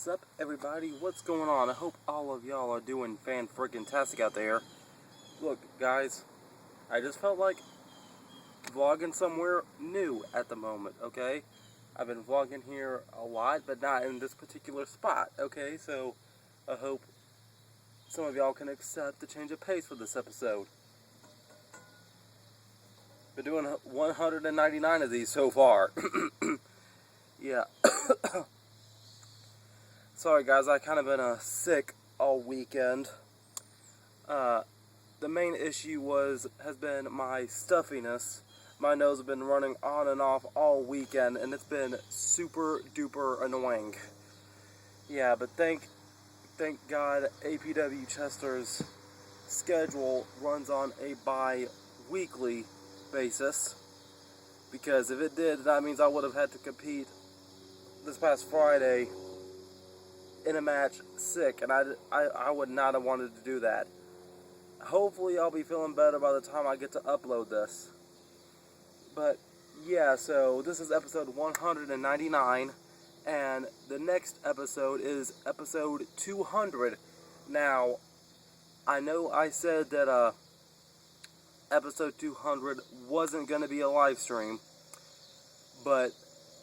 Sup everybody, what's going on? I hope all of y'all are doing fan-friggin-tastic out there. Look guys, I just felt like vlogging somewhere new at the moment, okay? I've been vlogging here a lot, but not in this particular spot, okay? So I hope some of y'all can accept the change of pace for this episode. Been doing 199 of these so far. Yeah. Sorry guys, I kind of been sick all weekend. The main issue has been my stuffiness. My nose has been running on and off all weekend, and it's been super duper annoying. Yeah, but thank God APW Chester's schedule runs on a bi-weekly basis, because if it did, that means I would have had to compete this past Friday in a match sick, and I would not have wanted to do that. Hopefully I'll be feeling better by the time I get to upload this. But yeah, so this is episode 199, and the next episode is episode 200. Now, I know I said that episode 200 wasn't going to be a live stream, but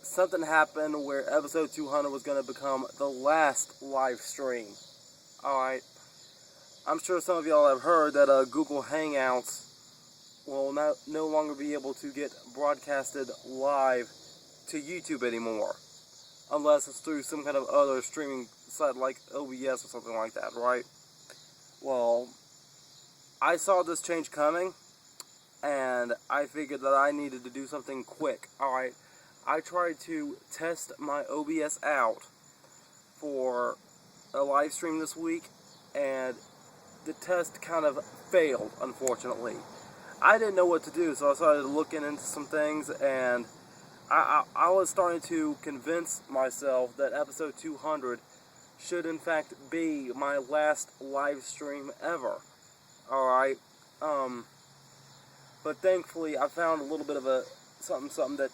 something happened where episode 200 was going to become the last live stream. Alright, I'm sure some of y'all have heard that Google Hangouts will no longer be able to get broadcasted live to YouTube anymore, unless it's through some kind of other streaming site like OBS or something like that, right? Well, I saw this change coming, and I figured that I needed to do something quick. Alright, I tried to test my OBS out for a live stream this week, and the test kind of failed, unfortunately. I didn't know what to do, so I started looking into some things, and I was starting to convince myself that episode 200 should in fact be my last live stream ever. Alright, but thankfully I found a little bit of a something that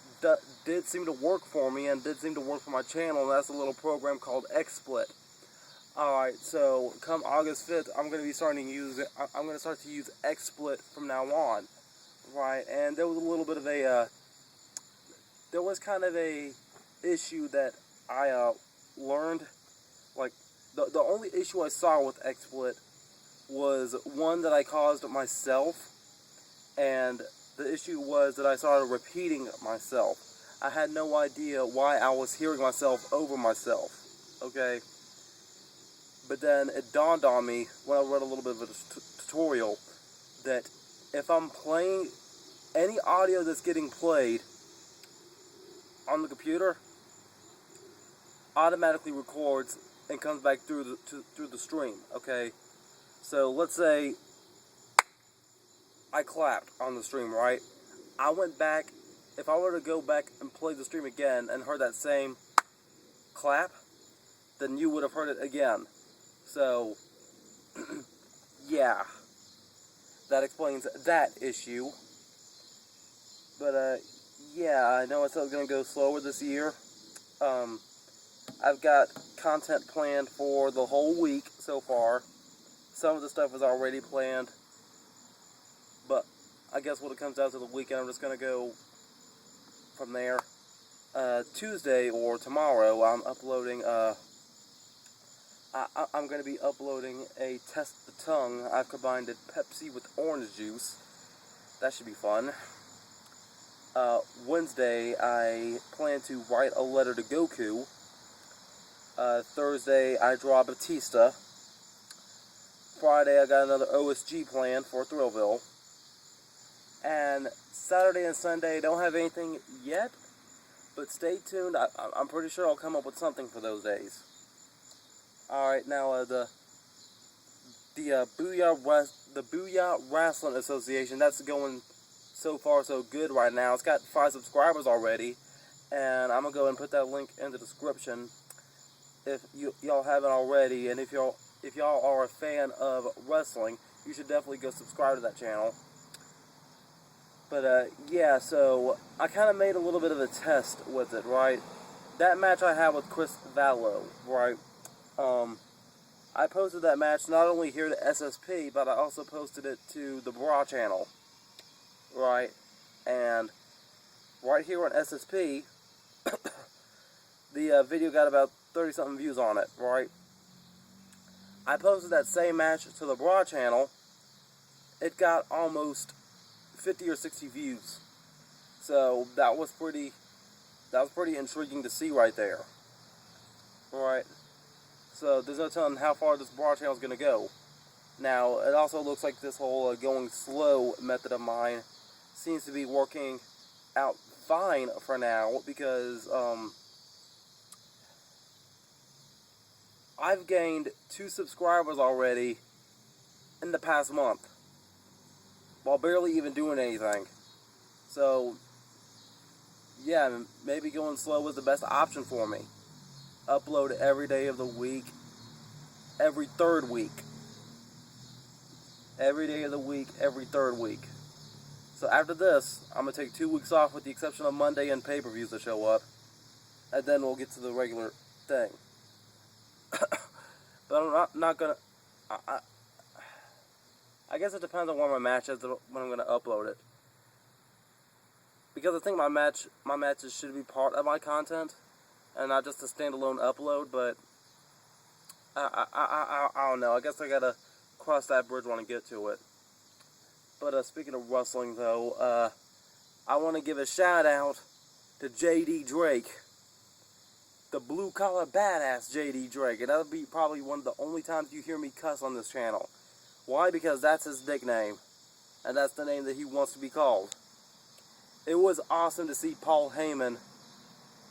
did seem to work for me and did seem to work for my channel, and that's a little program called Xsplit. Alright, so come August 5th, I'm going to start to use Xsplit from now on. Right, and there was a little bit of there was kind of a issue that I learned. Like, the only issue I saw with Xsplit was one that I caused myself, and the issue was that I started repeating myself. I had no idea why I was hearing myself over myself, okay? But then it dawned on me when I read a little bit of a tutorial that if I'm playing any audio that's getting played on the computer, automatically records and comes back through the stream, okay? So let's say I clapped on the stream, right? I went back, if I were to go back and play the stream again and heard that same clap, then you would have heard it again. So, yeah, that explains that issue. But, yeah, I know it's going to go slower this year. I've got content planned for the whole week so far. Some of the stuff is already planned. But I guess when it comes down to the weekend, I'm just going to go from there. Tuesday or tomorrow, I'm uploading, I'm going to be uploading a Test the Tongue. I've combined Pepsi with orange juice. That should be fun. Wednesday, I plan to write a letter to Goku. Thursday, I draw Batista. Friday, I got another OSG plan for Thrillville. And Saturday and Sunday, don't have anything yet, but stay tuned. I'm pretty sure I'll come up with something for those days. Alright, now the Booyah Wrestling Association, that's going so far so good right now. It's got 5 subscribers already, and I'm going to go and put that link in the description if y'all haven't already, and if y'all are a fan of wrestling, you should definitely go subscribe to that channel. But, yeah, so I kind of made a little bit of a test with it, right? That match I had with Chris Vallow, right? I posted that match not only here to SSP, but I also posted it to the Bra channel, right? And right here on SSP, the video got about 30-something views on it, right? I posted that same match to the Bra channel. It got almost 50 or 60 views. So that was pretty intriguing to see right there. Right? So there's no telling how far this Bra channel is going to go. Now, it also looks like this whole going slow method of mine seems to be working out fine for now, because I've gained 2 subscribers already in the past month, while barely even doing anything. So, yeah, maybe going slow was the best option for me. Upload every day of the week, every 3rd week. Every day of the week, every 3rd week. So after this, I'm going to take 2 weeks off with the exception of Monday and pay-per-views to show up. And then we'll get to the regular thing. But I'm not going to... I guess it depends on where my match is when I'm going to upload it. Because I think my matches should be part of my content and not just a standalone upload, but I don't know. I guess I got to cross that bridge when I get to it. But speaking of wrestling, though, I want to give a shout out to J.D. Drake, the blue-collar badass J.D. Drake, and that'll be probably one of the only times you hear me cuss on this channel. Why? Because that's his nickname, and that's the name that he wants to be called. It was awesome to see Paul Heyman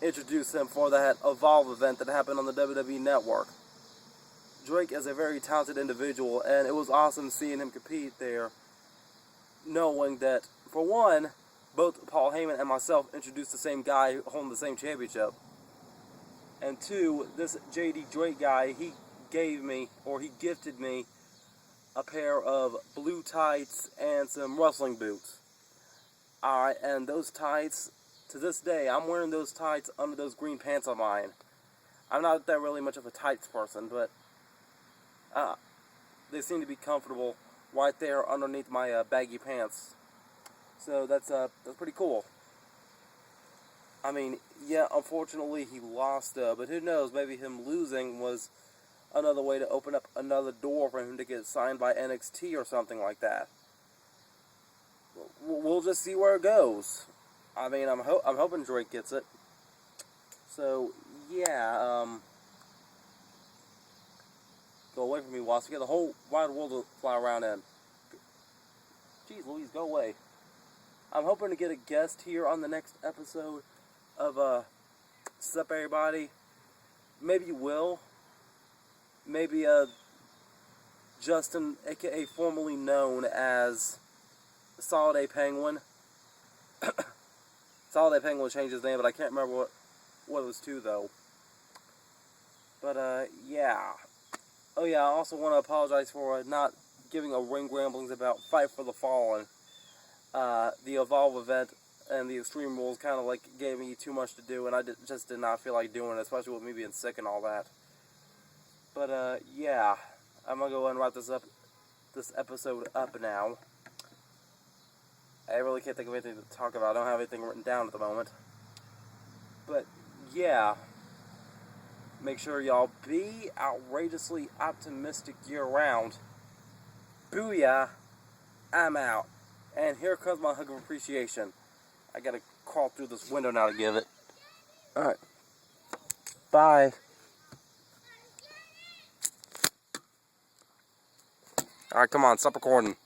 introduce him for that Evolve event that happened on the WWE Network. Drake is a very talented individual, and it was awesome seeing him compete there, knowing that, for one, both Paul Heyman and myself introduced the same guy holding the same championship. And 2, this J.D. Drake guy, he gifted me a pair of blue tights and some wrestling boots. Alright, and those tights, to this day, I'm wearing those tights under those green pants of mine. I'm not that really much of a tights person, but they seem to be comfortable right there underneath my baggy pants. So that's pretty cool. I mean, yeah, unfortunately he lost, but who knows, maybe him losing was another way to open up another door for him to get signed by NXT or something like that. We'll just see where it goes. I mean, I'm hoping Drake gets it. So, yeah, go away from me, Wasp. You got the whole wide world to fly around in. Jeez Louise, go away. I'm hoping to get a guest here on the next episode of Sup Everybody. Maybe Will. Maybe Justin, aka formerly known as Solid A Penguin. Solid A Penguin changed his name, but I can't remember what it was to, though. But, yeah. Oh, yeah, I also want to apologize for not giving a ring ramblings about Fight for the Fallen. The Evolve event and the Extreme Rules kind of, like, gave me too much to do, and I just did not feel like doing it, especially with me being sick and all that. But, yeah. I'm going to go ahead and wrap this episode up now. I really can't think of anything to talk about. I don't have anything written down at the moment. But, yeah. Make sure y'all be outrageously optimistic year-round. Booyah. I'm out. And here comes my hug of appreciation. I gotta crawl through this window now to give it. Alright. Bye. Alright, come on, stop recording.